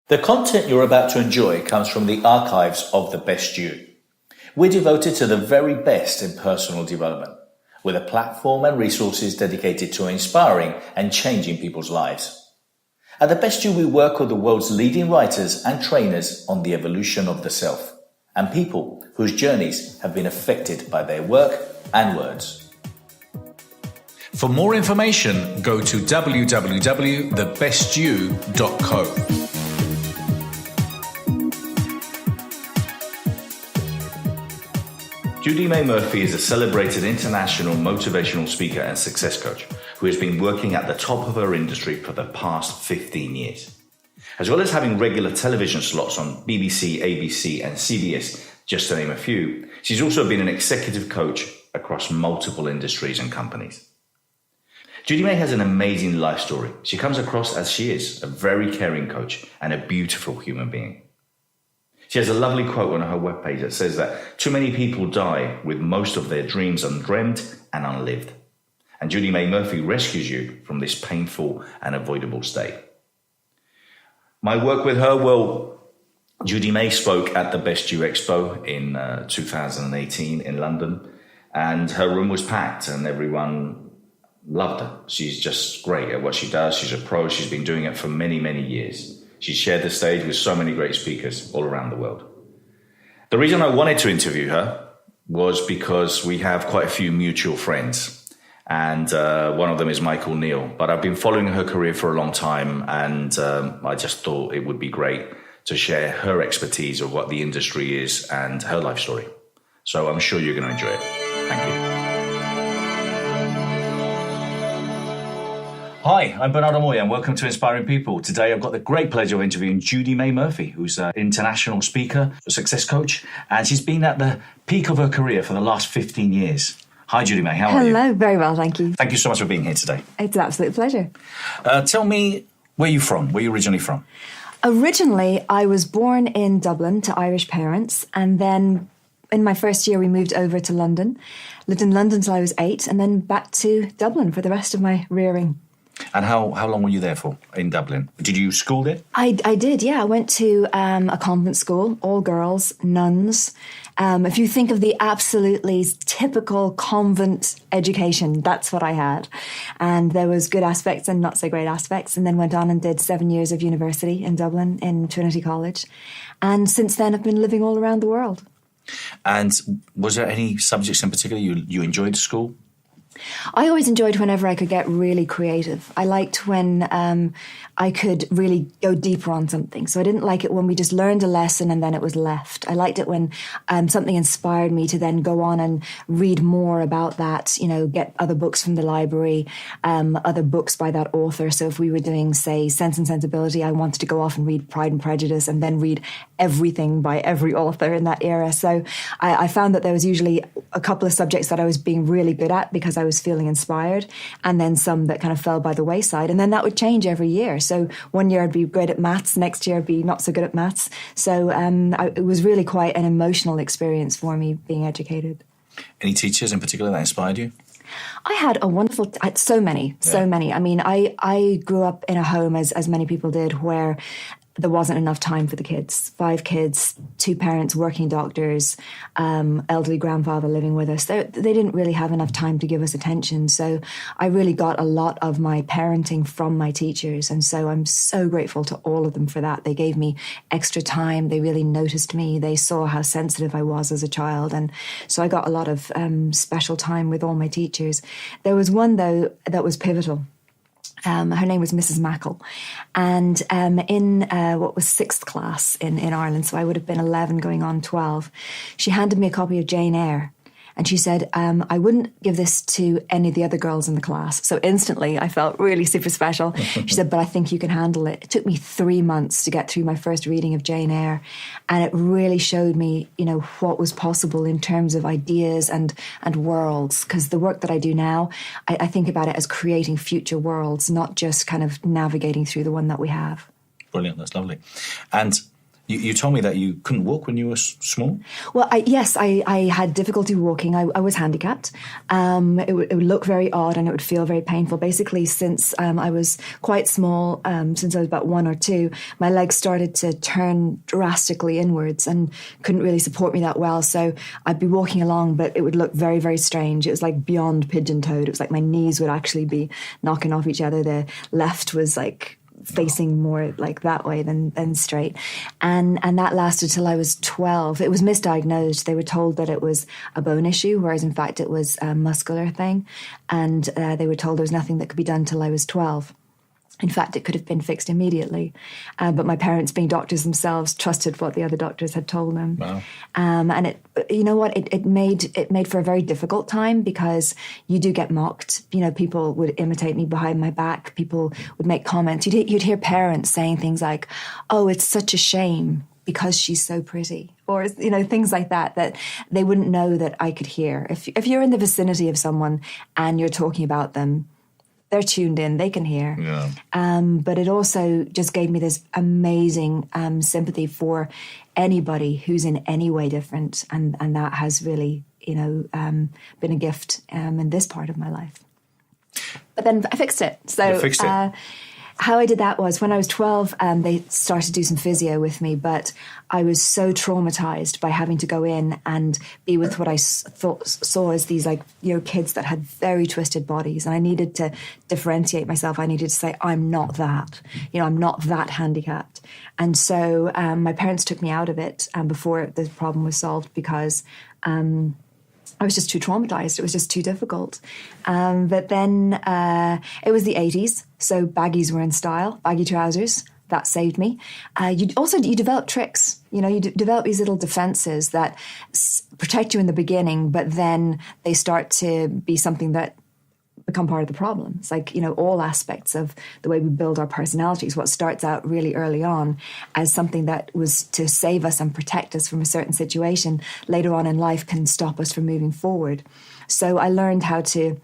The content you're about to enjoy comes from the archives of The Best You. We're devoted to the very best in personal development, with a platform and resources dedicated to inspiring and changing people's lives. At The Best You, we work with the world's leading writers and trainers on the evolution of the self, and people whose journeys have been affected by their work and words. For more information, go to www.thebestyou.co. Judymay Murphy is a celebrated international motivational speaker and success coach who has been working at the top of her industry for the past 15 years. As well as having regular television slots on BBC, ABC and CBS, just to name a few, she's also been an executive coach across multiple industries and companies. Judymay has an amazing life story. She comes across as she is, a very caring coach and a beautiful human being. She has a lovely quote on her webpage that says that too many people die with most of their dreams undreamt and unlived. And Judymay Murphy rescues you from this painful and avoidable state. My work with her, Judymay spoke at the Best You Expo in 2018 in London, and her room was packed and everyone loved her. She's just great at what she does. She's a pro. She's been doing it for many, many years. She shared the stage with so many great speakers all around the world. The reason I wanted to interview her was because we have quite a few mutual friends, and one of them is Michael Neal. But I've been following her career for a long time, and I just thought it would be great to share her expertise of what the industry is and her life story. So I'm sure you're going to enjoy it. Thank you. Hi, I'm Bernardo and welcome to Inspiring People. Today I've got the great pleasure of interviewing Judymay Murphy, who's an international speaker, a success coach, and she's been at the peak of her career for the last 15 years. Hi Judymay, how are you? Hello, very well, thank you. Thank you so much for being here today. It's an absolute pleasure. Tell me, where you're from? Where are you originally from? Originally, I was born in Dublin to Irish parents, and then in my first year we moved over to London. Lived in London till I was 8, and then back to Dublin for the rest of my rearing. And how long were you there for in Dublin? Did you school there? I did, yeah. I went to a convent school, all girls, nuns. If you think of the absolutely typical convent education, that's what I had. And there was good aspects and not so great aspects. And then went on and did 7 years of university in Dublin in Trinity College. And since then I've been living all around the world. And was there any subjects in particular you enjoyed at school? I always enjoyed whenever I could get really creative. I liked when I could really go deeper on something. So I didn't like it when we just learned a lesson and then it was left. I liked it when something inspired me to then go on and read more about that, get other books from the library, other books by that author. So if we were doing, say, Sense and Sensibility, I wanted to go off and read Pride and Prejudice and then read everything by every author in that era. So I found that there was usually a couple of subjects that I was being really good at because I was feeling inspired, and then some that kind of fell by the wayside. And then that would change every year. So one year I'd be great at maths, next year I'd be not so good at maths. So it was really quite an emotional experience for me being educated. Any teachers in particular that inspired you? I had a wonderful, so many. I mean, I grew up in a home, as many people did, where there wasn't enough time for the kids. 5 kids, 2 parents, working doctors, elderly grandfather living with us. They didn't really have enough time to give us attention. So I really got a lot of my parenting from my teachers. And so I'm so grateful to all of them for that. They gave me extra time. They really noticed me. They saw how sensitive I was as a child. And so I got a lot of special time with all my teachers. There was one, though, that was pivotal. Her name was Mrs. Mackle, and in what was 6th class in Ireland, so I would have been 11 going on 12, she handed me a copy of Jane Eyre. And she said, I wouldn't give this to any of the other girls in the class. So instantly I felt really super special. She said, but I think you can handle it. It took me 3 months to get through my first reading of Jane Eyre. And it really showed me, what was possible in terms of ideas and worlds. Because the work that I do now, I think about it as creating future worlds, not just kind of navigating through the one that we have. Brilliant. That's lovely. And You told me that you couldn't walk when you were small? Well, I had difficulty walking. I was handicapped. It would look very odd and it would feel very painful. Basically, since I was quite small, since I was about 1 or 2, my legs started to turn drastically inwards and couldn't really support me that well. So I'd be walking along, but it would look very, very strange. It was like beyond pigeon-toed. It was like my knees would actually be knocking off each other. The left was like facing more like that way than straight. And that lasted till I was 12. It was misdiagnosed. They were told that it was a bone issue, whereas in fact it was a muscular thing. And they were told there was nothing that could be done till I was 12. In fact, it could have been fixed immediately. But my parents, being doctors themselves, trusted what the other doctors had told them. Wow. And it, you know what, it made for a very difficult time because you do get mocked. You know, people would imitate me behind my back. People would make comments. You'd hear parents saying things like, "Oh, it's such a shame because she's so pretty," or, you know, things like that, that they wouldn't know that I could hear. If you're in the vicinity of someone and you're talking about them, they're tuned in, they can hear. Yeah. But it also just gave me this amazing sympathy for anybody who's in any way different. And that has really, you know, been a gift in this part of my life. But then I fixed it. So you fixed it. How I did that was when I was 12, they started to do some physio with me, but I was so traumatized by having to go in and be with what I saw as these, like, you know, kids that had very twisted bodies. And I needed to differentiate myself. I needed to say, I'm not that, you know, I'm not that handicapped. And so my parents took me out of it before the problem was solved because I was just too traumatized. It was just too difficult. But then it was the 80s, so baggies were in style, baggy trousers. That saved me. You develop tricks. You know, you develop these little defenses that protect you in the beginning, but then they start to be something that become part of the problem. It's like, you know, all aspects of the way we build our personalities, what starts out really early on as something that was to save us and protect us from a certain situation, later on in life can stop us from moving forward. So I learned how to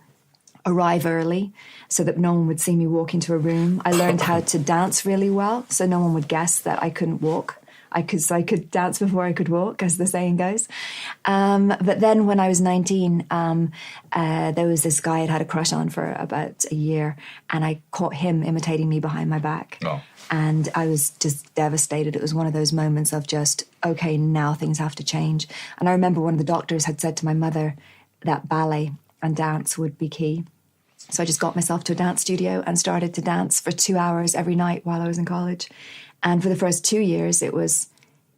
arrive early so that no one would see me walk into a room. I learned how to dance really well so no one would guess that I couldn't walk. I could dance before I could walk, as the saying goes. But then when I was 19, there was this guy I'd had a crush on for about a year, and I caught him imitating me behind my back. Oh. And I was just devastated. It was one of those moments of just, okay, now things have to change. And I remember one of the doctors had said to my mother that ballet and dance would be key. So I just got myself to a dance studio and started to dance for 2 hours every night while I was in college. And for the first 2 years, it was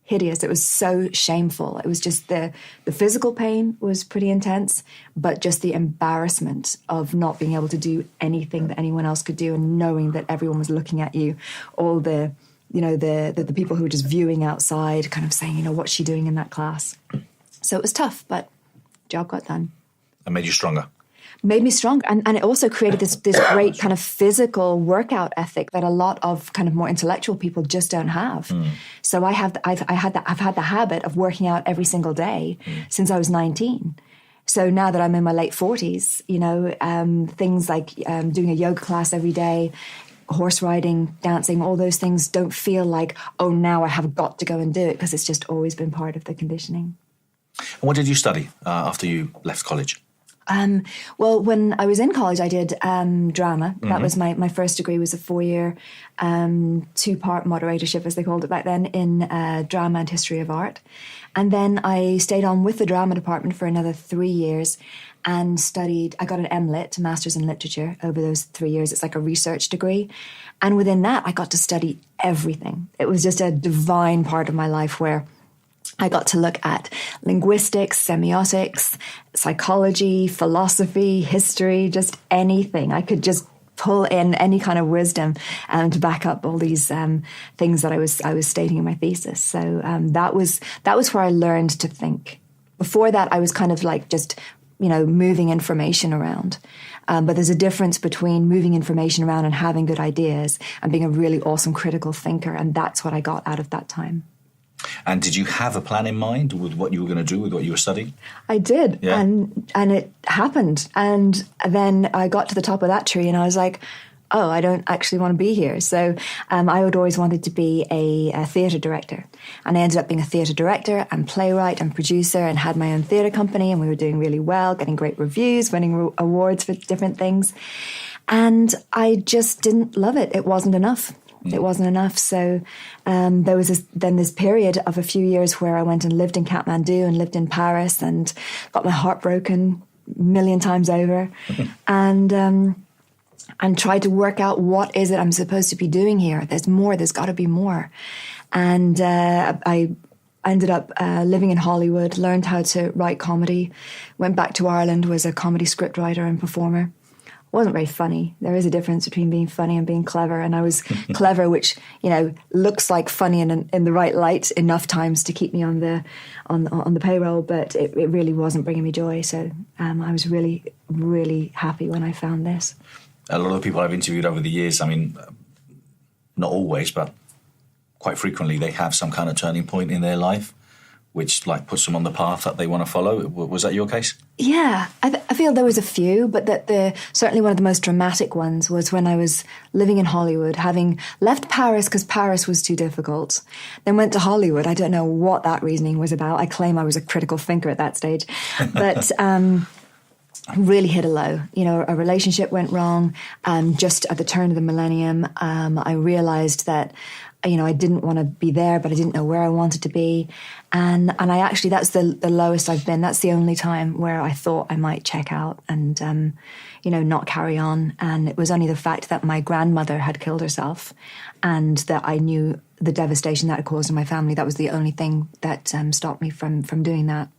hideous. It was so shameful. It was just the physical pain was pretty intense, but just the embarrassment of not being able to do anything that anyone else could do and knowing that everyone was looking at you, all the, you know, the people who were just viewing outside, kind of saying, you know, what's she doing in that class? So it was tough, but job got done. That made you stronger. Made me stronger. And it also created this great kind of physical workout ethic that a lot of kind of more intellectual people just don't have. So I've had the habit of working out every single day since I was 19. So now that I'm in my late 40s, you know, things like doing a yoga class every day, horse riding, dancing, all those things don't feel like, oh, now I have got to go and do it, because it's just always been part of the conditioning. And what did you study after you left college? Well, when I was in college, I did drama. That was my first degree, was a 4-year, 2-part moderatorship, as they called it back then, in drama and history of art. And then I stayed on with the drama department for another 3 years and studied. I got an MLit, Master's in Literature, over those 3 years. It's like a research degree. And within that, I got to study everything. It was just a divine part of my life where I got to look at linguistics, semiotics, psychology, philosophy, history, just anything. I could just pull in any kind of wisdom to back up all these things that I was stating in my thesis. So that was where I learned to think. Before that, I was kind of like just, you know, moving information around. But there's a difference between moving information around and having good ideas and being a really awesome critical thinker. And that's what I got out of that time. And did you have a plan in mind with what you were going to do with what you were studying? I did. Yeah. And it happened. And then I got to the top of that tree and I was like, oh, I don't actually want to be here. So I had always wanted to be a theatre director. And I ended up being a theatre director and playwright and producer and had my own theatre company, and we were doing really well, getting great reviews, winning awards for different things. And I just didn't love it. It wasn't enough. It wasn't enough. So there was this period of a few years where I went and lived in Kathmandu and lived in Paris and got my heart broken a million times over. And tried to work out, what is it I'm supposed to be doing here? There's more. There's got to be more. And I ended up living in Hollywood, learned how to write comedy, went back to Ireland, was a comedy scriptwriter and performer. Wasn't very funny. There is a difference between being funny and being clever. And I was clever, which, looks like funny in the right light enough times to keep me on the payroll, but it really wasn't bringing me joy. So I was really, really happy when I found this. A lot of people I've interviewed over the years, I mean, not always, but quite frequently, they have some kind of turning point in their life, which puts them on the path that they want to follow. Was that your case? Yeah, I feel there was a few, but that certainly one of the most dramatic ones was when I was living in Hollywood, having left Paris because Paris was too difficult, then went to Hollywood. I don't know what that reasoning was about. I claim I was a critical thinker at that stage, but really hit a low. A relationship went wrong. Just at the turn of the millennium, I realized that I didn't want to be there, but I didn't know where I wanted to be. And I actually, that's the lowest I've been. That's the only time where I thought I might check out and, not carry on. And it was only the fact that my grandmother had killed herself and that I knew the devastation that it caused in my family. That was the only thing that stopped me from doing that.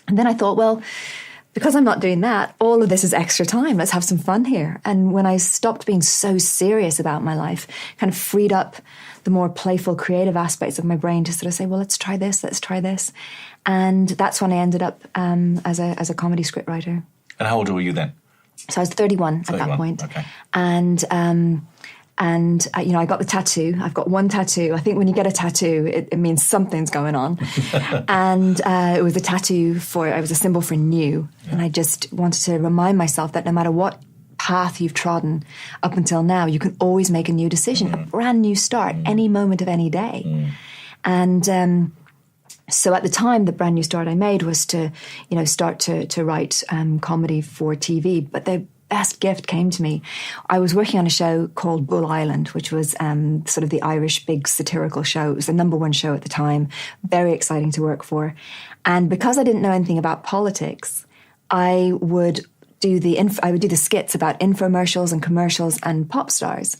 And then I thought, well, because I'm not doing that, all of this is extra time. Let's have some fun here. And when I stopped being so serious about my life, kind of freed up the more playful, creative aspects of my brain to sort of say, well, let's try this. And that's when I ended up as a comedy scriptwriter. And how old were you then? So I was 31 at that point. Okay. And I got the tattoo. I've got one tattoo. I think when you get a tattoo, it means something's going on. And it was a tattoo it was a symbol for new. Yeah. And I just wanted to remind myself that no matter what path you've trodden up until now, you can always make a new decision, a brand new start, any moment of any day. And so at the time, the brand new start I made was to, start to write comedy for TV. But the best gift came to me. I was working on a show called Bull Island, which was sort of the Irish big satirical show. It was the #1 show at the time. Very exciting to work for. And because I didn't know anything about politics, I would do the skits about infomercials and commercials and pop stars.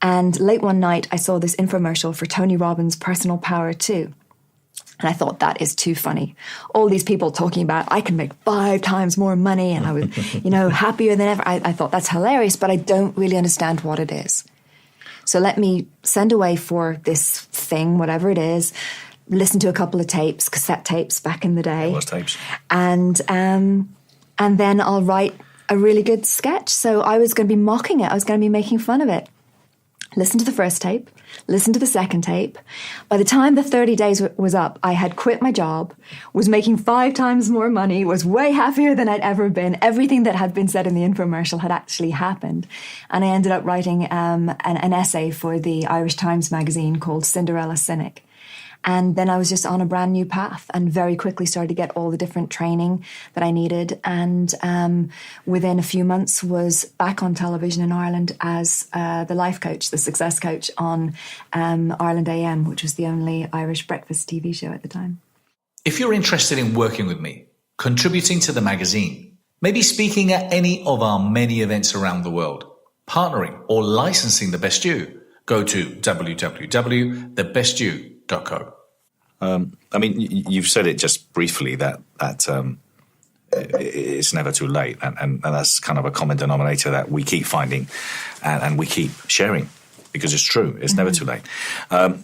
And late one night, I saw this infomercial for Tony Robbins' Personal Power 2. And I thought, that is too funny. All these people talking about, I can make 5 times more money and I was, happier than ever. I thought, that's hilarious, but I don't really understand what it is. So let me send away for this thing, whatever it is, listen to a couple of tapes, cassette tapes back in the day. It was tapes. And then I'll write a really good sketch. So I was going to be mocking it. I was going to be making fun of it. Listen to the first tape, listen to the second tape. By the time the 30 days was up, I had quit my job, was making 5 times more money, was way happier than I'd ever been. Everything that had been said in the infomercial had actually happened. And I ended up writing an essay for the Irish Times magazine called Cinderella Cynic. And then I was just on a brand new path and very quickly started to get all the different training that I needed. And within a few months was back on television in Ireland as the life coach, the success coach on Ireland AM, which was the only Irish breakfast TV show at the time. If you're interested in working with me, contributing to the magazine, maybe speaking at any of our many events around the world, partnering or licensing The Best You, go to www.thebestyou.co. You've said it just briefly that it's never too late, and that's kind of a common denominator that we keep finding and we keep sharing because it's true. It's never too late.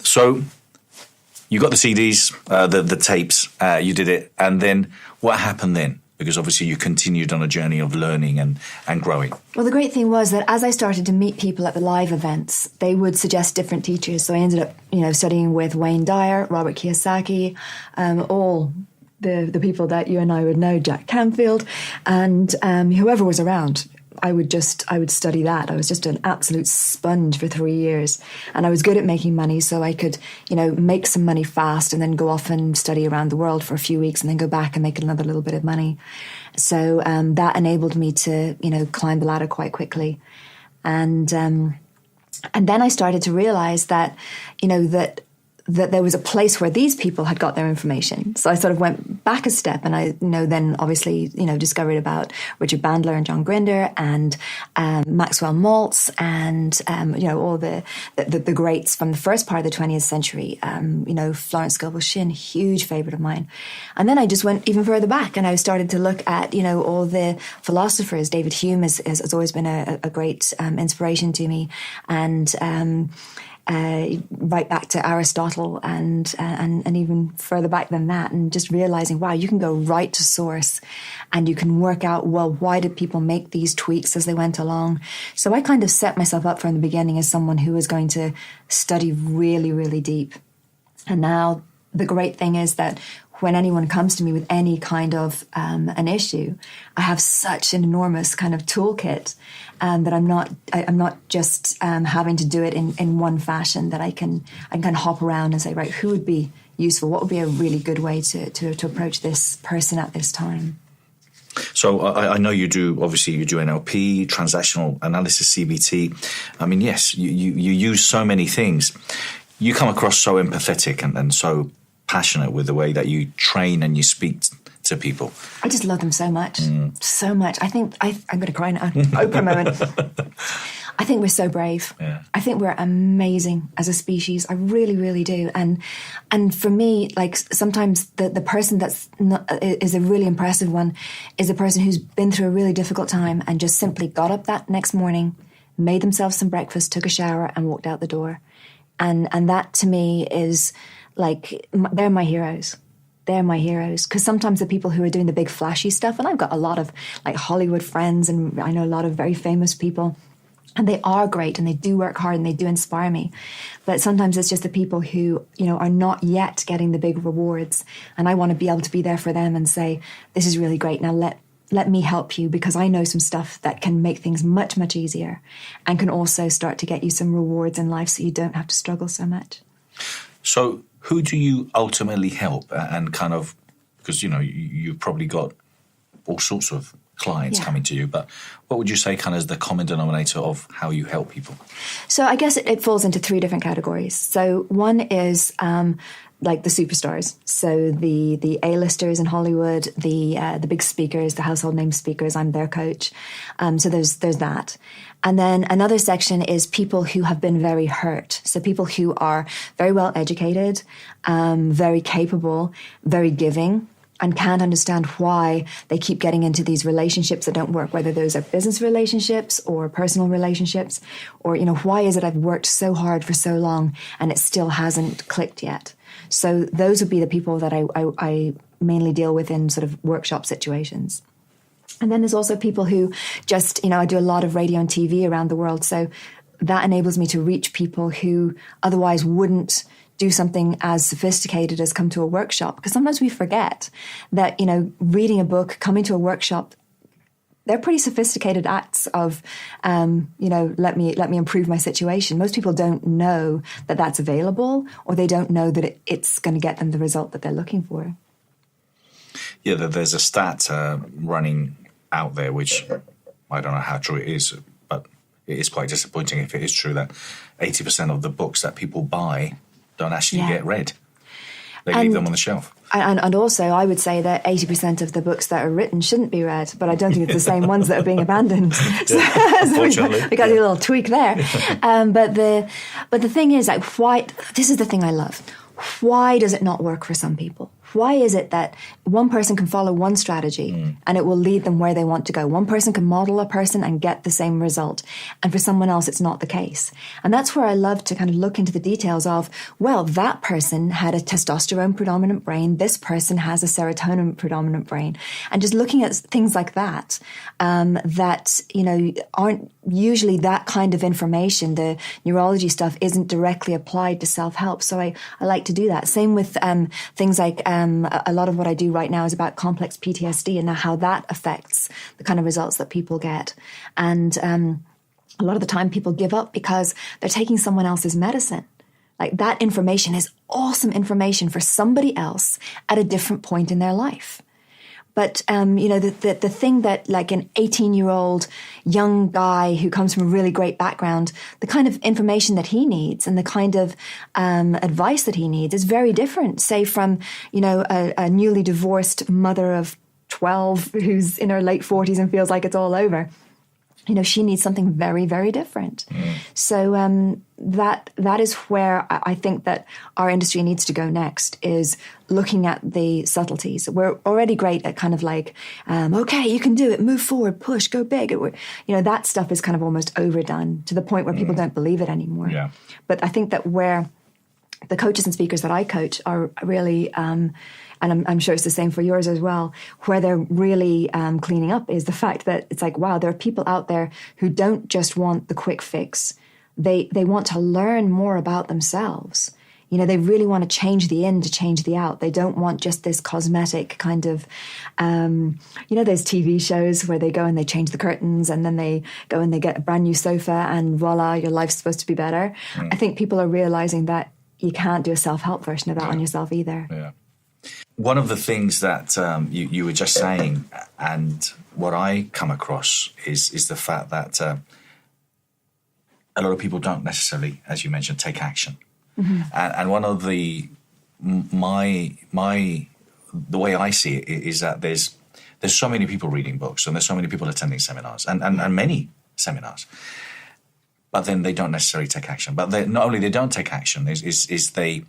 So you got the CDs, the tapes, you did it, and then what happened then? Because obviously you continued on a journey of learning and growing. Well, the great thing was that as I started to meet people at the live events, they would suggest different teachers. So I ended up, studying with Wayne Dyer, Robert Kiyosaki, all the people that you and I would know, Jack Canfield, and whoever was around. I would study that. I was just an absolute sponge for 3 years, and I was good at making money, so I could, make some money fast and then go off and study around the world for a few weeks and then go back and make another little bit of money. So that enabled me to, climb the ladder quite quickly. And then I started to realize that, that there was a place where these people had got their information. So I sort of went back a step, and I, then obviously, discovered about Richard Bandler and John Grinder and Maxwell Maltz and, all the greats from the first part of the 20th century. Florence Scovel Shinn, huge favorite of mine. And then I just went even further back, and I started to look at, all the philosophers. David Hume has always been a great inspiration to me. And right back to Aristotle and even further back than that, and just realizing, wow, you can go right to source and you can work out, well, why did people make these tweaks as they went along? So I kind of set myself up from the beginning as someone who was going to study really, really deep. And now the great thing is that when anyone comes to me with any kind of an issue, I have such an enormous kind of toolkit that I'm not just having to do it in one fashion, that I can kind of hop around and say, right, who would be useful? What would be a really good way to approach this person at this time? So I know you do NLP, transactional analysis, CBT. I mean, yes, you use so many things. You come across so empathetic and so passionate with the way that you train and you speak to people. I just love them so much. So much. I think I'm going to cry now. Oprah moment. I think we're so brave. Yeah. I think we're amazing as a species. I really, really do. And for me, like, sometimes the person is a really impressive one is a person who's been through a really difficult time and just simply got up that next morning, made themselves some breakfast, took a shower, and walked out the door. And that to me is like, they're my heroes. They're my heroes. Because sometimes the people who are doing the big flashy stuff, and I've got a lot of like Hollywood friends, and I know a lot of very famous people, and they are great and they do work hard and they do inspire me. But sometimes it's just the people who, are not yet getting the big rewards. And I want to be able to be there for them and say, this is really great. Now let me help you, because I know some stuff that can make things much, much easier and can also start to get you some rewards in life so you don't have to struggle so much. So who do you ultimately help? And kind of, because, you've probably got all sorts of clients coming to you, but what would you say kind of is the common denominator of how you help people? So I guess it falls into three different categories. So one is like the superstars. So the A-listers in Hollywood, the big speakers, the household name speakers, I'm their coach. So there's that. And then another section is people who have been very hurt. So people who are very well educated, very capable, very giving, and can't understand why they keep getting into these relationships that don't work, whether those are business relationships or personal relationships, or, why is it I've worked so hard for so long and it still hasn't clicked yet? So those would be the people that I mainly deal with in sort of workshop situations. And then there's also people who just, I do a lot of radio and TV around the world. So that enables me to reach people who otherwise wouldn't do something as sophisticated as come to a workshop. Because sometimes we forget that, reading a book, coming to a workshop, they're pretty sophisticated acts of, let me improve my situation. Most people don't know that that's available, or they don't know that it's going to get them the result that they're looking for. Yeah, there's a stat running out there, which I don't know how true it is, but it is quite disappointing if it is true, that 80% of the books that people buy don't actually get read. They leave them on the shelf. And also, I would say that 80% of the books that are written shouldn't be read, but I don't think it's the same ones that are being abandoned. So we got a little tweak there. But the thing is, like, why? This is the thing I love. Why does it not work for some people? Why is it that one person can follow one strategy and it will lead them where they want to go? One person can model a person and get the same result. And for someone else, it's not the case. And that's where I love to kind of look into the details of, well, that person had a testosterone predominant brain. This person has a serotonin predominant brain. And just looking at things like that, aren't usually that kind of information. The neurology stuff isn't directly applied to self-help. So I like to do that. Same with things like a lot of what I do right now is about complex PTSD and how that affects the kind of results that people get. And a lot of the time people give up because they're taking someone else's medicine. Like, that information is awesome information for somebody else at a different point in their life. But, the thing that, like, an 18-year-old young guy who comes from a really great background, the kind of information that he needs and the kind of advice that he needs is very different, say, from, a newly divorced mother of 12 who's in her late 40s and feels like it's all over. She needs something very, very different. So that is where I think that our industry needs to go next, is looking at the subtleties. We're already great at kind of like, okay, you can do it, move forward, push, go big. That stuff is kind of almost overdone to the point where people don't believe it anymore. Yeah. But I think that where the coaches and speakers that I coach are really, and I'm sure it's the same for yours as well, where they're really cleaning up is the fact that it's like, wow, there are people out there who don't just want the quick fix. They want to learn more about themselves. They really want to change the in to change the out. They don't want just this cosmetic kind of, those TV shows where they go and they change the curtains and then they go and they get a brand new sofa and voila, your life's supposed to be better. I think people are realizing that you can't do a self-help version of that on yourself either. Yeah. One of the things that you were just saying, and what I come across is the fact that a lot of people don't necessarily, as you mentioned, take action. And one of the way I see it is that there's so many people reading books and there's so many people attending seminars and many seminars, but then they don't necessarily take action. But not only they don't take action, is they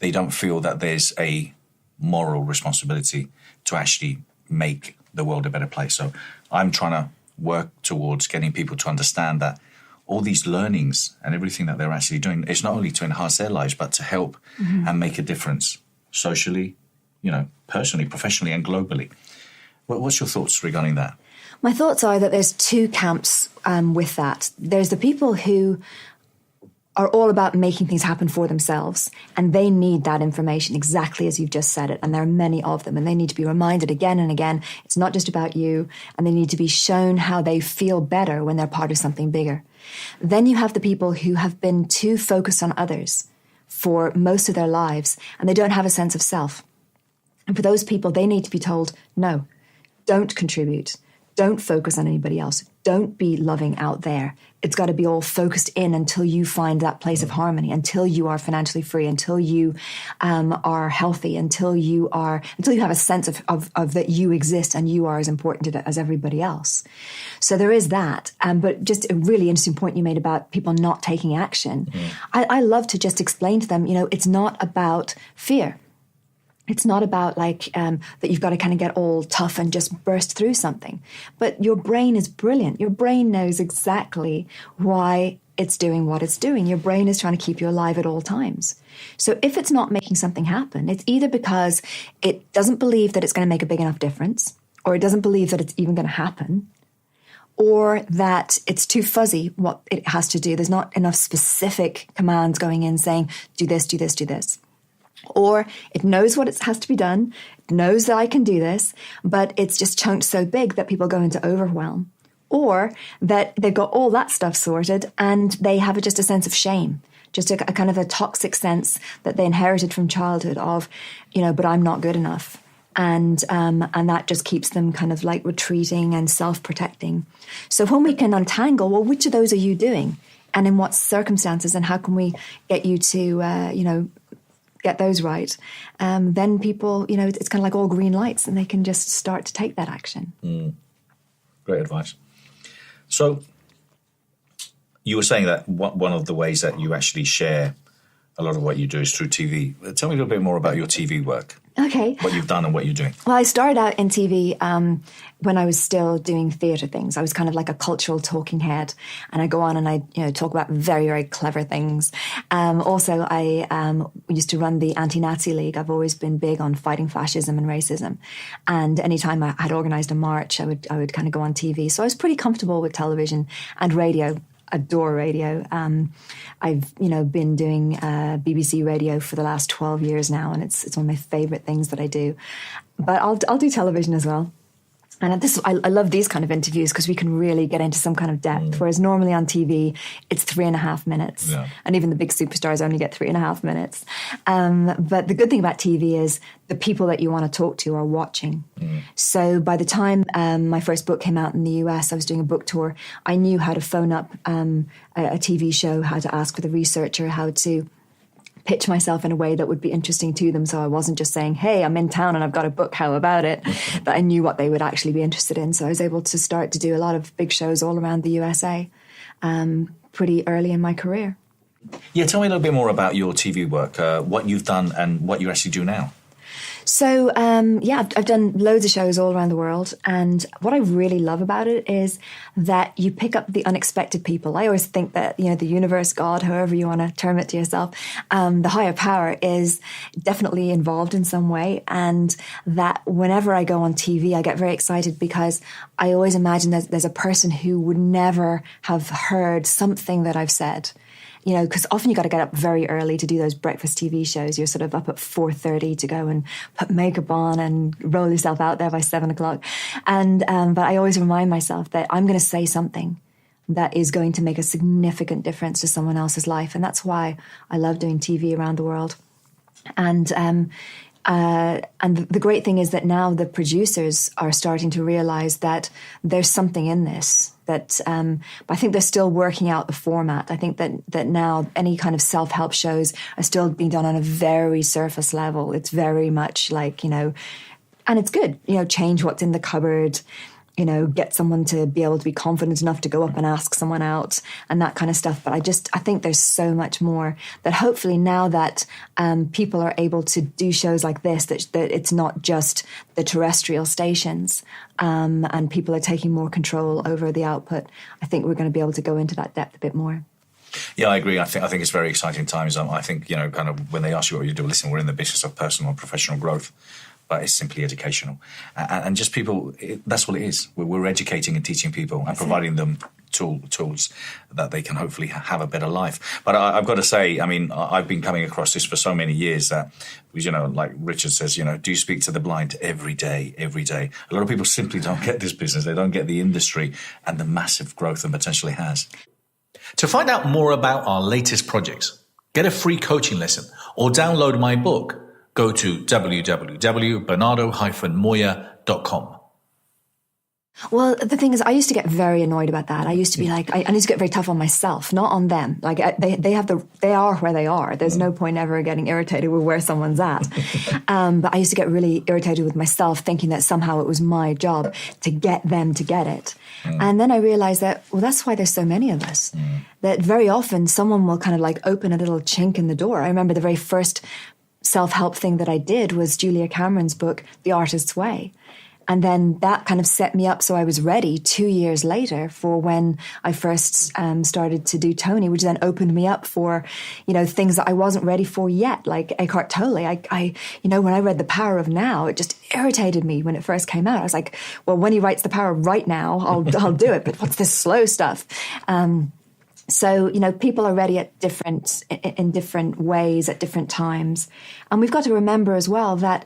don't feel that there's a moral responsibility to actually make the world a better place. So I'm trying to work towards getting people to understand that all these learnings and everything that they're actually doing, it's not only to enhance their lives, but to help and make a difference socially, personally, professionally, and globally. What's your thoughts regarding that? My thoughts are that there's two camps with that. There's the people who are all about making things happen for themselves, and they need that information exactly as you've just said it, and there are many of them, and they need to be reminded again and again it's not just about you, and they need to be shown how they feel better when they're part of something bigger. Then you have the people who have been too focused on others for most of their lives, and they don't have a sense of self. And for those people, they need to be told, no, don't contribute. Don't focus on anybody else. Don't be loving out there. It's got to be all focused in until you find that place of harmony, until you are financially free, until you are healthy, until you have a sense of that you exist and you are as important as everybody else. So there is that. But just a really interesting point you made about people not taking action. I love to just explain to them, it's not about fear. It's not about that you've got to kind of get all tough and just burst through something. But your brain is brilliant. Your brain knows exactly why it's doing what it's doing. Your brain is trying to keep you alive at all times. So if it's not making something happen, it's either because it doesn't believe that it's going to make a big enough difference, or it doesn't believe that it's even going to happen, or that it's too fuzzy what it has to do. There's not enough specific commands going in saying, do this, do this, do this. Or it knows what it has to be done, it knows that I can do this, but it's just chunked so big that people go into overwhelm. Or that they've got all that stuff sorted and they have just a sense of shame, just a kind of a toxic sense that they inherited from childhood of, but I'm not good enough. And that just keeps them kind of like retreating and self-protecting. So when we can untangle, well, which of those are you doing? And in what circumstances? And how can we get you to, get those right, then people, it's kind of like all green lights and they can just start to take that action. Great advice. So you were saying that one of the ways that you actually share a lot of what you do is through TV. Tell me a little bit more about your TV work. Okay. What you've done and what you're doing. Well, I started out in TV when I was still doing theatre things. I was kind of like a cultural talking head, and I go on and I talk about very, very clever things. Also, I used to run the Anti-Nazi League. I've always been big on fighting fascism and racism, and anytime I had organised a march, I would kind of go on TV. So I was pretty comfortable with television and radio. adore radio. I've been doing BBC radio for the last 12 years now, and it's one of my favorite things that I do. But I'll do television as well. And I love these kind of interviews because we can really get into some kind of depth. Whereas normally on TV, it's 3.5 minutes. Yeah. And even the big superstars only get 3.5 minutes. But the good thing about TV is the people that you want to talk to are watching. So by the time my first book came out in the US, I was doing a book tour. I knew how to phone up a TV show, how to ask for the researcher, how to pitch myself in a way that would be interesting to them. So I wasn't just saying, hey, I'm in town and I've got a book, how about it? But I knew what they would actually be interested in. So I was able to start to do a lot of big shows all around the USA pretty early in my career. Yeah, tell me a little bit more about your TV work, what you've done and what you actually do now. So, I've done loads of shows all around the world. And what I really love about it is that you pick up the unexpected people. I always think that, the universe, God, however you want to term it to yourself, the higher power is definitely involved in some way. And that whenever I go on TV, I get very excited because I always imagine that there's a person who would never have heard something that I've said. Because often you got to get up very early to do those breakfast TV shows. You're sort of up at 4:30 to go and put makeup on and roll yourself out there by 7:00. And but I always remind myself that I'm going to say something that is going to make a significant difference to someone else's life, and that's why I love doing TV around the world. And the great thing is that now the producers are starting to realize that there's something in this. That I think they're still working out the format. I think that now any kind of self-help shows are still being done on a very surface level. It's very much like, and it's good, change what's in the cupboard, get someone to be able to be confident enough to go up and ask someone out and that kind of stuff. But I think there's so much more that hopefully now that people are able to do shows like this, that it's not just the terrestrial stations and people are taking more control over the output. I think we're going to be able to go into that depth a bit more. Yeah, I agree. I think it's very exciting times. I think, kind of when they ask you what you do, listen, we're in the business of personal and professional growth. But it's simply educational. And just people, that's what it is. We're educating and teaching people and providing them tools that they can hopefully have a better life. But I've got to say, I've been coming across this for so many years that, like Richard says, do you speak to the blind every day? A lot of people simply don't get this business. They don't get the industry and the massive growth and potential it has. To find out more about our latest projects, get a free coaching lesson or download my book, go to www.bernardo-moya.com. Well, the thing is, I used to get very annoyed about that. I used to be like, I used to get very tough on myself, not on them. Like they are where they are. There's no point ever getting irritated with where someone's at. But I used to get really irritated with myself, thinking that somehow it was my job to get them to get it. And then I realized that, well, that's why there's so many of us. That very often someone will kind of like open a little chink in the door. I remember the very first self-help thing that I did was Julia Cameron's book, The Artist's Way. And then that kind of set me up so I was ready 2 years later for when I first started to do Tony, which then opened me up for, things that I wasn't ready for yet, like Eckhart Tolle. I when I read The Power of Now, it just irritated me when it first came out. I was like, well, when he writes The Power of Right Now, I'll do it. But what's this slow stuff? So, people are ready in different ways at different times. And we've got to remember as well that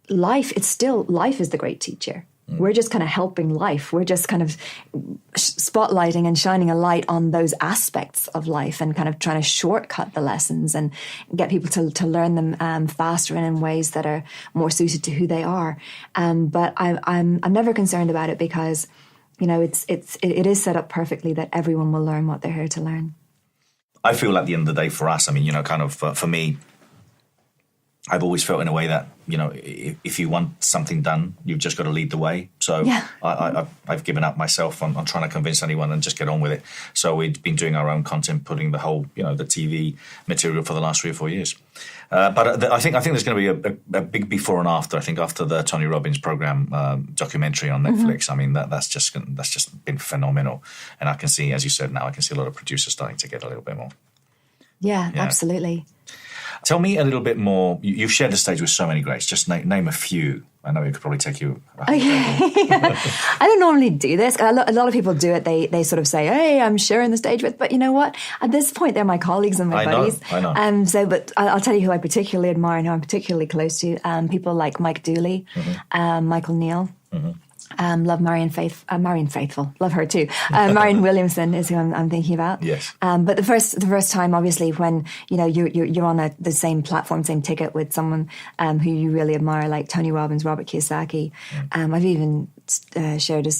life is the great teacher. We're just kind of helping life. We're just kind of spotlighting and shining a light on those aspects of life and kind of trying to shortcut the lessons and get people to learn them faster and in ways that are more suited to who they are. But I'm never concerned about it because it is set up perfectly that everyone will learn what they're here to learn. I feel at the end of the day for us, for me, I've always felt in a way that, if you want something done, you've just got to lead the way. So yeah. I've given up myself on trying to convince anyone and just get on with it. So we've been doing our own content, putting the whole, the TV material for the last 3 or 4 years. But I think there's going to be a big before and after. I think after the Tony Robbins program documentary on Netflix, that's just been phenomenal. And I can see, as you said, now I can see a lot of producers starting to get a little bit more. Yeah. Absolutely. Tell me a little bit more. You've shared the stage with so many greats. Just name a few I know it could probably take you. I don't normally do this. A lot of people do it. They sort of say, "Hey, I'm sharing the stage with," but you know what? At this point, they're my colleagues and my buddies. I know. But I'll tell you who I particularly admire and who I'm particularly close to. People like Mike Dooley, Michael Neal. Love Marion Faithful. Love her too. Marion Williamson is who I'm thinking about. Yes. But the first time, obviously, when you're on the same platform, same ticket with someone who you really admire, like Tony Robbins, Robert Kiyosaki. I've even shared a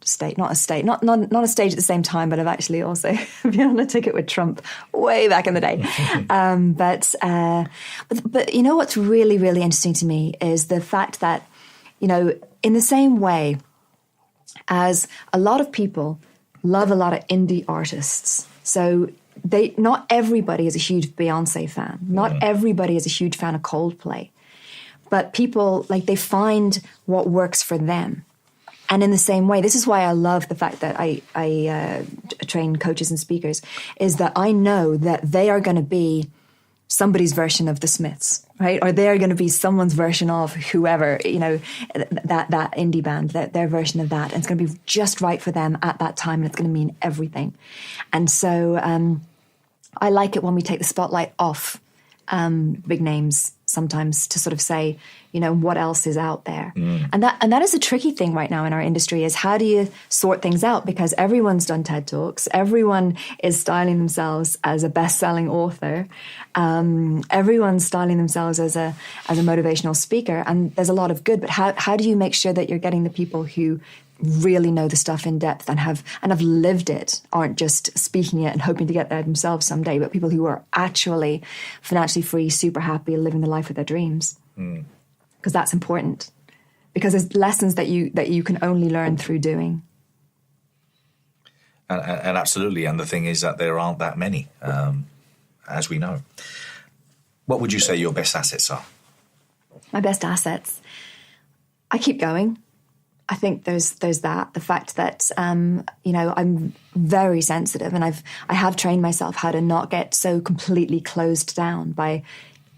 stage, not a stage at the same time, but I've actually also been on a ticket with Trump way back in the day. But you know what's really, really interesting to me is the fact that, in the same way as a lot of people love a lot of indie artists. So not everybody is a huge Beyonce fan. Not everybody is a huge fan of Coldplay. But people, they find what works for them. And in the same way, this is why I love the fact that I train coaches and speakers, is that I know that they are going to be somebody's version of the Smiths, right? Or they're going to be someone's version of whoever, that indie band, their version of that. And it's going to be just right for them at that time. And it's going to mean everything. And so I like it when we take the spotlight off big names sometimes to sort of say, what else is out there? And that is a tricky thing right now in our industry, is how do you sort things out? Because everyone's done TED Talks. Everyone is styling themselves as a best-selling author. Everyone's styling themselves as a motivational speaker. And there's a lot of good, but how do you make sure that you're getting the people who really know the stuff in depth and have lived it, aren't just speaking it and hoping to get there themselves someday, but people who are actually financially free, super happy, living the life of their dreams? Because that's important. Because there's lessons that you can only learn through doing. And absolutely. And the thing is that there aren't that many, as we know. What would you say your best assets are? My best assets? I keep going. I think there's that, the fact that, I'm very sensitive, and I have trained myself how to not get so completely closed down by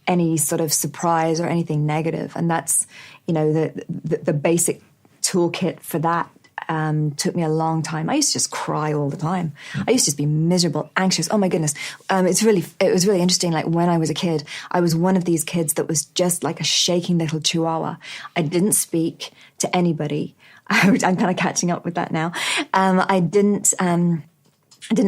any sort of surprise or anything negative. And that's, the basic toolkit for that took me a long time. I used to just cry all the time. I used to just be miserable, anxious. Oh my goodness. It was really interesting. Like when I was a kid, I was one of these kids that was just like a shaking little chihuahua. I didn't speak to anybody. I'm kind of catching up with that now. I didn't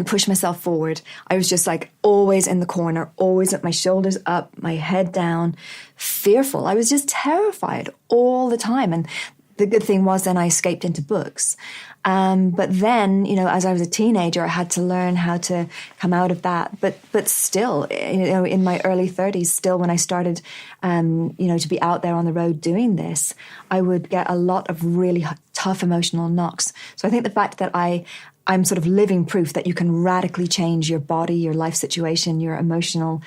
push myself forward. I was just like always in the corner, always with my shoulders up, my head down, fearful. I was just terrified all the time. And the good thing was then I escaped into books. But then, as I was a teenager, I had to learn how to come out of that. But still, in my early 30s, still when I started, to be out there on the road doing this, I would get a lot of really tough emotional knocks. So I think the fact that I'm sort of living proof that you can radically change your body, your life situation, your emotional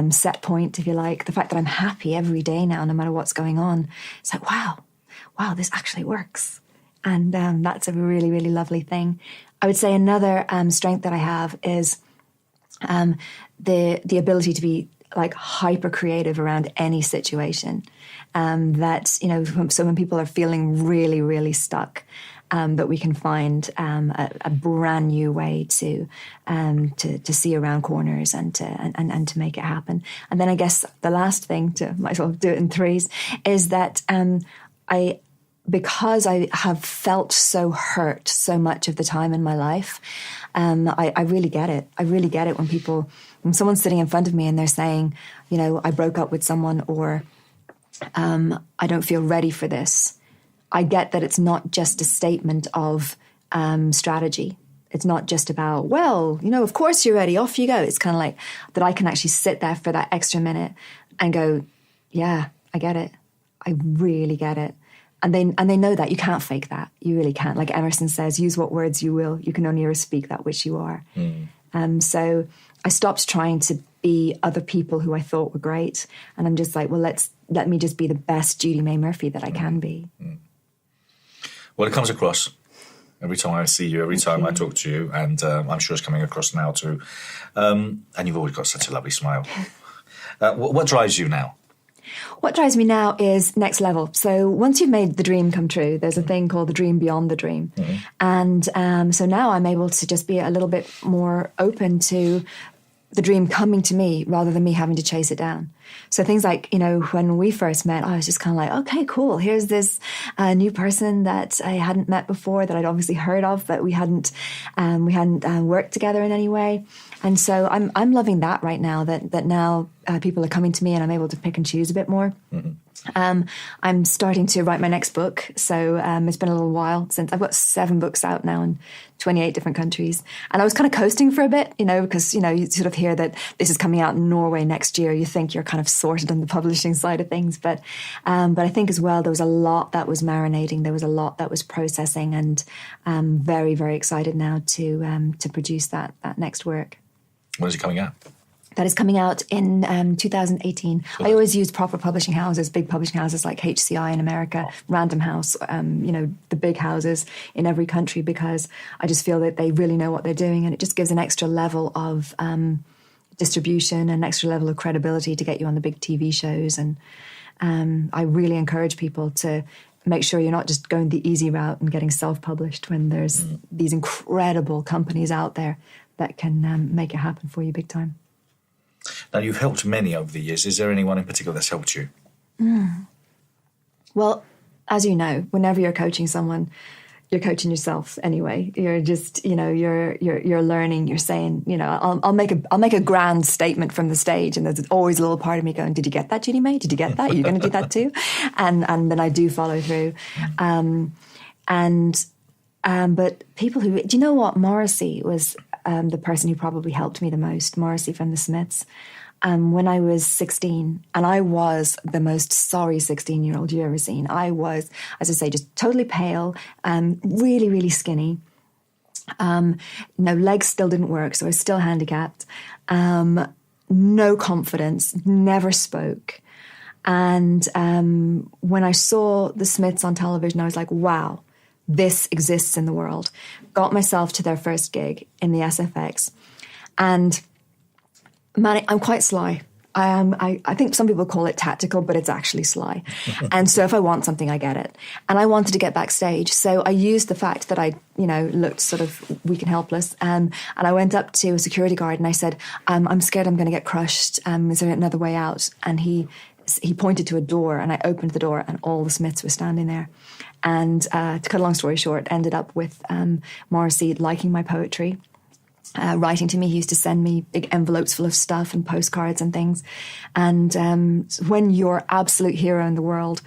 set point, if you like. The fact that I'm happy every day now, no matter what's going on. It's like, wow, this actually works. And that's a really, really lovely thing. I would say another strength that I have is the ability to be like hyper creative around any situation. So when people are feeling really, really stuck, that we can find a brand new way to see around corners and to make it happen. And then I guess the last thing, might as well do it in threes, is that because I have felt so hurt so much of the time in my life, I really get it. I really get it when someone's sitting in front of me and they're saying, I broke up with someone, or I don't feel ready for this. I get that it's not just a statement of strategy. It's not just about, of course you're ready, off you go. It's kind of like that I can actually sit there for that extra minute and go, yeah, I get it. I really get it. And they know that. You can't fake that. You really can't. Like Emerson says, use what words you will. You can only ever speak that which you are. So I stopped trying to be other people who I thought were great. And I'm just like, let me just be the best Judymay Murphy that I can be. Well, it comes across every time I see you, every time I talk to you, and I'm sure it's coming across now too. And you've always got such a lovely smile. What drives you now? What drives me now is next level. So once you've made the dream come true, there's a thing called the dream beyond the dream. And so now I'm able to just be a little bit more open to the dream coming to me rather than me having to chase it down. So things like, when we first met, I was just kind of like, okay, cool. Here's this new person that I hadn't met before, that I'd obviously heard of, but we hadn't worked together in any way. And so I'm loving that right now, that now people are coming to me and I'm able to pick and choose a bit more. I'm starting to write my next book. So it's been a little while since I've got 7 books out now in 28 different countries. And I was kind of coasting for a bit, because, you sort of hear that this is coming out in Norway next year. You think you're kind of sorted on the publishing side of things. But I think as well, there was a lot that was marinating. There was a lot that was processing, and I'm very, very excited now to produce that next work. When is it coming out? That is coming out in 2018. I always use proper publishing houses, big publishing houses like HCI in America, Random House, the big houses in every country, because I just feel that they really know what they're doing, and it just gives an extra level of distribution, an extra level of credibility to get you on the big TV shows. And I really encourage people to make sure you're not just going the easy route and getting self-published when there's these incredible companies out there that can make it happen for you big time. Now, you've helped many over the years. Is there anyone in particular that's helped you? Well, as you know, whenever you're coaching someone, you're coaching yourself anyway. You're just, you're learning. You're saying, I'll make a grand statement from the stage, and there's always a little part of me going, "Did you get that, Judymay? Did you get that? Are you going to do that too?" And then I do follow through. But people who, do you know what? Morrissey was the person who probably helped me the most. Morrissey from the Smiths. When I was 16, and I was the most sorry 16-year-old you ever seen. I was, as I say, just totally pale, really, really skinny. Legs still didn't work, so I was still handicapped. No confidence, never spoke. And when I saw the Smiths on television, I was like, wow, this exists in the world. Got myself to their first gig in the SFX. And man, I'm quite sly. I think some people call it tactical, but it's actually sly. And so if I want something, I get it. And I wanted to get backstage. So I used the fact that I, looked sort of weak and helpless. And I went up to a security guard and I said, I'm scared I'm going to get crushed. Is there another way out? And he pointed to a door, and I opened the door, and all the Smiths were standing there. And to cut a long story short, ended up with Morrissey liking my poetry. Writing to me. He used to send me big envelopes full of stuff and postcards and things. And when your absolute hero in the world,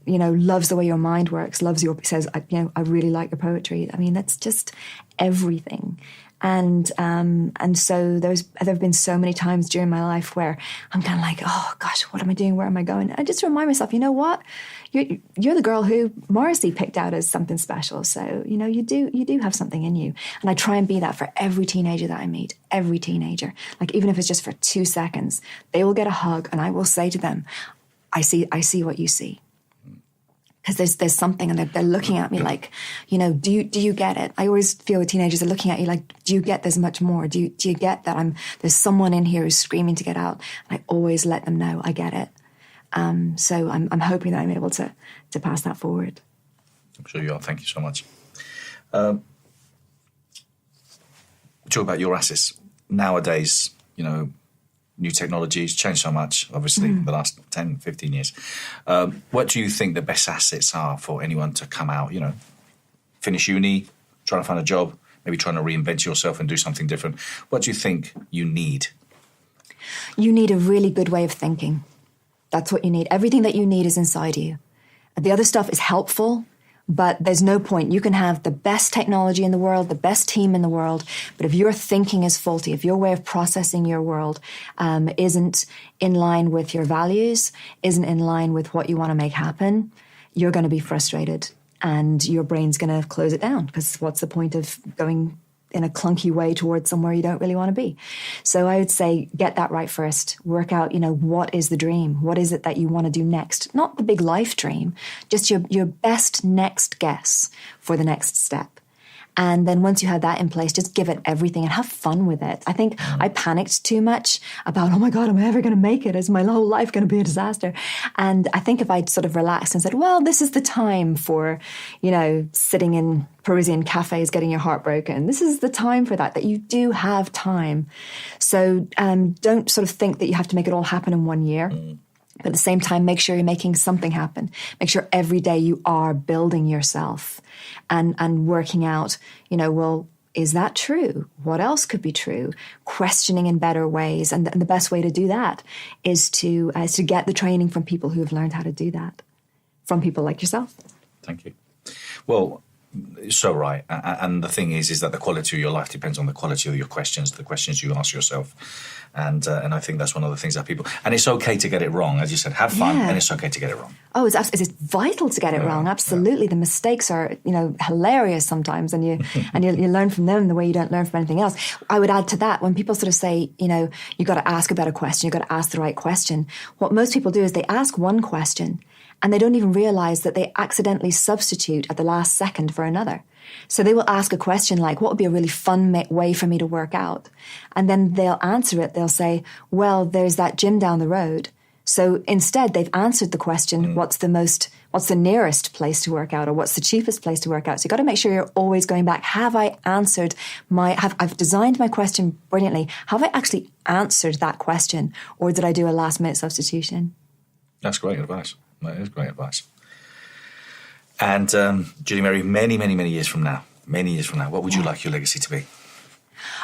loves the way your mind works, says, I really like your poetry. I mean, that's just everything. And so there have been so many times during my life where I'm kind of like, oh gosh, what am I doing? Where am I going? And I just remind myself, you know what? You're the girl who Morrissey picked out as something special. So, you do have something in you. And I try and be that for every teenager that I meet, every teenager. Like, even if it's just for 2 seconds, they will get a hug, and I will say to them, I see what you see. Because there's something, and they're looking at me like, do you get it? I always feel with teenagers are looking at you like, do you get there's much more? Do you get that there's someone in here who's screaming to get out? And I always let them know I get it. So I'm hoping that I'm able to pass that forward. I'm sure you are. Thank you so much. Talk about your assets nowadays. New technologies changed so much, obviously, the last 10, 15 years. What do you think the best assets are for anyone to come out, finish uni, trying to find a job, maybe trying to reinvent yourself and do something different? What do you think you need? You need a really good way of thinking. That's what you need. Everything that you need is inside you. The other stuff is helpful, but there's no point. You can have the best technology in the world, the best team in the world, but if your thinking is faulty, if your way of processing your world isn't in line with your values, isn't in line with what you want to make happen, you're going to be frustrated, and your brain's going to close it down, because what's the point of going in a clunky way towards somewhere you don't really want to be? So I would say get that right first. Work out, what is the dream? What is it that you want to do next? Not the big life dream, just your best next guess for the next step. And then once you have that in place, just give it everything and have fun with it. I think I panicked too much about, oh my God, am I ever going to make it? Is my whole life going to be a disaster? And I think if I'd sort of relaxed and said, well, this is the time for, sitting in Parisian cafes getting your heart broken. This is the time for that you do have time. So don't sort of think that you have to make it all happen in 1 year. But at the same time, make sure you're making something happen. Make sure every day you are building yourself and working out, well, is that true? What else could be true? Questioning in better ways. And the best way to do that is to get the training from people who have learned how to do that, from people like yourself. Thank you. Well, so right. And the thing is that the quality of your life depends on the quality of your questions, the questions you ask yourself. And I think that's one of the things that people... And it's okay to get it wrong. As you said, have fun, and it's okay to get it wrong. Oh, it's vital to get it wrong. Absolutely. Yeah. The mistakes are, hilarious sometimes, and you learn from them the way you don't learn from anything else. I would add to that, when people sort of say, you got to ask a better question, you got to ask the right question. What most people do is they ask one question, and they don't even realize that they accidentally substitute at the last second for another. So they will ask a question like, what would be a really fun way for me to work out? And then they'll answer it. They'll say, well, there's that gym down the road. So instead, they've answered the question, what's the nearest place to work out, or what's the cheapest place to work out? So you've got to make sure you're always going back. I've designed my question brilliantly. Have I actually answered that question, or did I do a last minute substitution? That's great advice. That is great advice. And Judymay, many years from now, what would you like your legacy to be?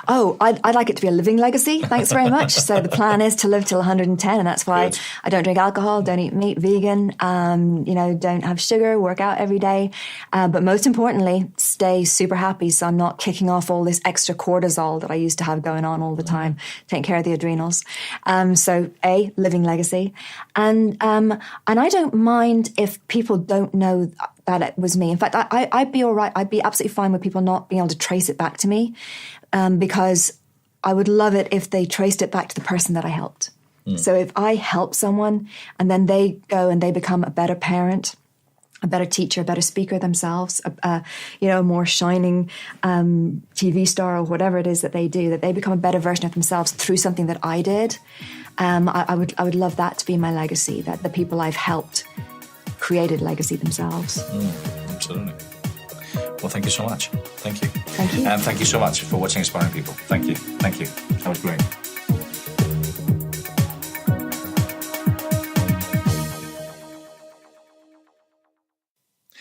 Oh, I'd like it to be a living legacy. Thanks very much. So the plan is to live till 110, and that's why I don't drink alcohol, don't eat meat, vegan, don't have sugar, work out every day. But most importantly, stay super happy, so I'm not kicking off all this extra cortisol that I used to have going on all the time, taking care of the adrenals. So living legacy. And I don't mind if people don't know that it was me. In fact, I'd be all right. I'd be absolutely fine with people not being able to trace it back to me, because I would love it if they traced it back to the person that I helped. So if I help someone and then they go and they become a better parent, a better teacher, a better speaker themselves, a more shining TV star or whatever it is that they do, that they become a better version of themselves through something that I did, I would love that to be my legacy, that the people I've helped created legacy themselves. Absolutely. Well, thank you so much. Thank you. Thank you. And thank you so much for watching Inspiring People. Thank you. That was great.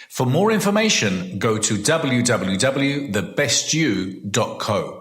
For more information, go to www.thebestyou.co.